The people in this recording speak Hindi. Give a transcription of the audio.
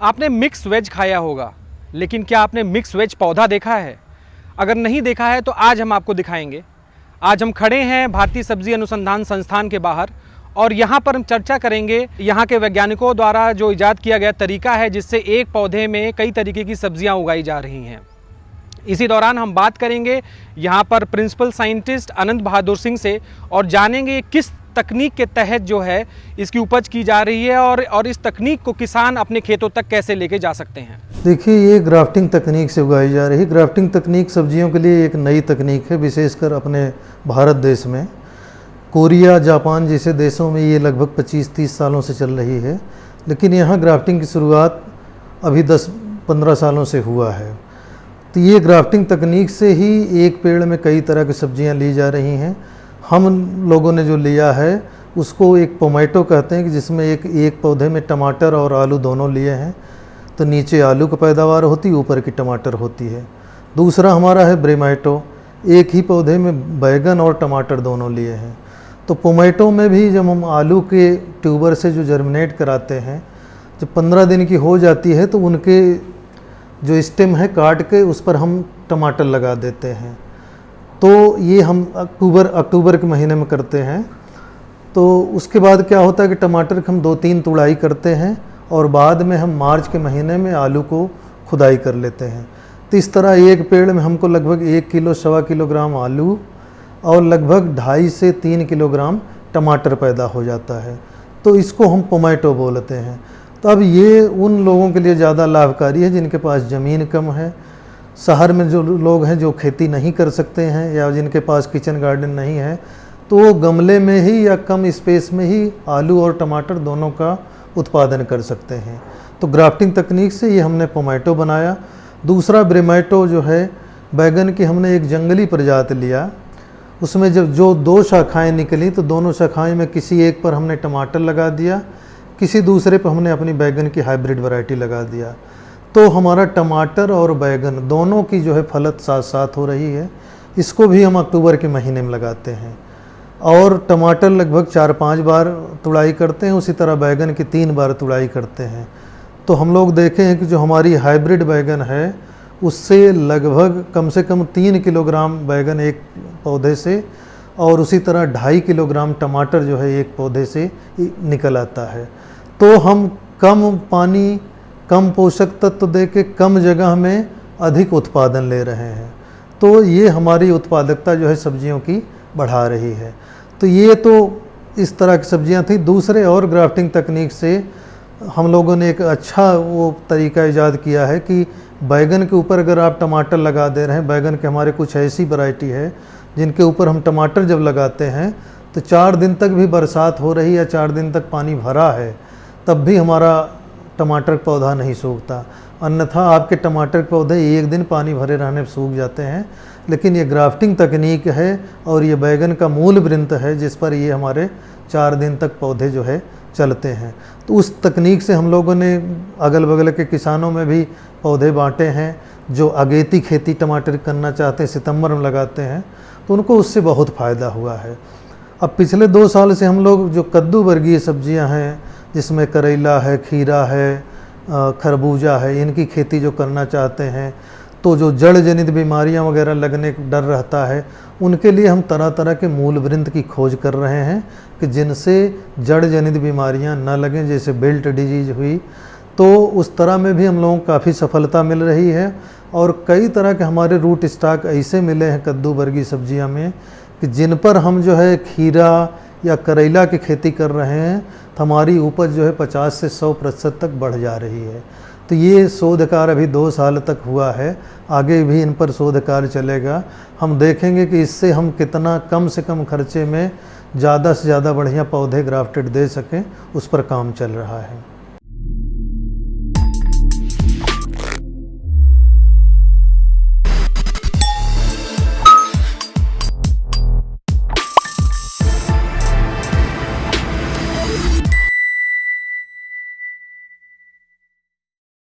आपने मिक्स वेज खाया होगा, लेकिन क्या आपने मिक्स वेज पौधा देखा है? अगर नहीं देखा है तो आज हम आपको दिखाएंगे। आज हम खड़े हैं भारतीय सब्जी अनुसंधान संस्थान के बाहर और यहाँ पर हम चर्चा करेंगे यहाँ के वैज्ञानिकों द्वारा जो इजाद किया गया तरीका है जिससे एक पौधे में कई तरीके की सब्जियाँ उगाई जा रही हैं। इसी दौरान हम बात करेंगे यहाँ पर प्रिंसिपल साइंटिस्ट अनंत बहादुर सिंह से और जानेंगे किस तकनीक के तहत जो है इसकी उपज की जा रही है और इस तकनीक को किसान अपने खेतों तक कैसे लेके जा सकते हैं। देखिए, ये ग्राफ्टिंग तकनीक से उगाई जा रही ग्राफ्टिंग तकनीक सब्जियों के लिए एक नई तकनीक है, विशेषकर अपने भारत देश में। कोरिया, जापान जैसे देशों में ये लगभग 25-30 सालों से चल रही है, लेकिन यहाँ ग्राफ्टिंग की शुरुआत अभी 10-15 सालों से हुआ है। तो ये ग्राफ्टिंग तकनीक से ही एक पेड़ में कई तरह की सब्जियां ली जा रही हैं। हम लोगों ने जो लिया है उसको एक पोमैटो कहते हैं कि जिसमें एक पौधे में टमाटर और आलू दोनों लिए हैं। तो नीचे आलू की पैदावार होती है, ऊपर की टमाटर होती है। दूसरा हमारा है ब्रेमैटो, एक ही पौधे में बैगन और टमाटर दोनों लिए हैं। तो पोमैटो में भी जब हम आलू के ट्यूबर से जो जर्मिनेट कराते हैं, जब 15 दिन की हो जाती है तो उनके जो स्टेम है काट के उस पर हम टमाटर लगा देते हैं। तो ये हम अक्टूबर के महीने में करते हैं। तो उसके बाद क्या होता है कि टमाटर की हम 2-3 तुड़ाई करते हैं और बाद में हम मार्च के महीने में आलू को खुदाई कर लेते हैं। तो इस तरह एक पेड़ में हमको लगभग 1 किलो 1.25 किलोग्राम आलू और लगभग 2.5 से 3 किलोग्राम टमाटर पैदा हो जाता है। तो इसको हम पोमैटो बोलते हैं। तो अब ये उन लोगों के लिए ज़्यादा लाभकारी है जिनके पास ज़मीन कम है, शहर में जो लोग हैं जो खेती नहीं कर सकते हैं या जिनके पास किचन गार्डन नहीं है, तो वो गमले में ही या कम स्पेस में ही आलू और टमाटर दोनों का उत्पादन कर सकते हैं। तो ग्राफ्टिंग तकनीक से ये हमने पोमैटो बनाया। दूसरा ब्रेमैटो जो है, बैगन की हमने एक जंगली प्रजाति लिया। उसमें जब जो 2 शाखाएँ निकली तो दोनों शाखाएँ में किसी एक पर हमने टमाटर लगा दिया, किसी दूसरे पर हमने अपनी बैगन की हाइब्रिड वैरायटी लगा दिया। तो हमारा टमाटर और बैगन दोनों की जो है फलत साथ साथ हो रही है। इसको भी हम अक्टूबर के महीने में लगाते हैं और टमाटर लगभग 4-5 बार तुड़ाई करते हैं, उसी तरह बैगन की 3 बार तुड़ाई करते हैं। तो हम लोग देखे हैं कि जो हमारी हाइब्रिड बैगन है उससे लगभग कम से कम 3 किलोग्राम बैगन एक पौधे से और उसी तरह 2.5 किलोग्राम टमाटर जो है एक पौधे से निकल आता है। तो हम कम पानी, कम पोषक तत्व दे के कम जगह में अधिक उत्पादन ले रहे हैं। तो ये हमारी उत्पादकता जो है सब्जियों की बढ़ा रही है। तो ये तो इस तरह की सब्जियां थी। दूसरे और ग्राफ्टिंग तकनीक से हम लोगों ने एक अच्छा वो तरीका ईजाद किया है कि बैगन के ऊपर अगर आप टमाटर लगा दे रहे हैं, बैगन के हमारे कुछ ऐसी वैरायटी है जिनके ऊपर हम टमाटर जब लगाते हैं तो 4 दिन तक भी बरसात हो रही है, 4 दिन तक पानी भरा है, तब भी हमारा टमाटर का पौधा नहीं सूखता। अन्यथा आपके टमाटर के पौधे 1 दिन पानी भरे रहने पर सूख जाते हैं। लेकिन ये ग्राफ्टिंग तकनीक है और ये बैगन का मूल वृंत है जिस पर ये हमारे 4 दिन तक पौधे जो है चलते हैं। तो उस तकनीक से हम लोगों ने अगल बगल के किसानों में भी पौधे बांटे हैं। जो अगेती खेती टमाटर करना चाहते हैं, सितंबर में लगाते हैं, तो उनको उससे बहुत फ़ायदा हुआ है। अब पिछले 2 साल से हम लोग जो कद्दू वर्गीय सब्जियां हैं जिसमें करेला है, खीरा है, खरबूजा है, इनकी खेती जो करना चाहते हैं, तो जो जड़ जनित बीमारियां वगैरह लगने का डर रहता है, उनके लिए हम तरह तरह के मूल वृंत की खोज कर रहे हैं कि जिनसे जड़ जनित बीमारियां न लगें, जैसे बेल्ट डिजीज हुई। तो उस तरह में भी हम लोगों को काफ़ी सफलता मिल रही है और कई तरह के हमारे रूट स्टॉक ऐसे मिले हैं कद्दू वर्गीय सब्जियां में कि जिन पर हम जो है खीरा या करेला की खेती कर रहे हैं तो हमारी उपज जो है 50 से 100% तक बढ़ जा रही है। तो ये शोध कार्य अभी 2 साल तक हुआ है, आगे भी इन पर शोध कार्य चलेगा। हम देखेंगे कि इससे हम कितना कम से कम खर्चे में ज़्यादा से ज़्यादा बढ़िया पौधे ग्राफ्टेड दे सकें, उस पर काम चल रहा है।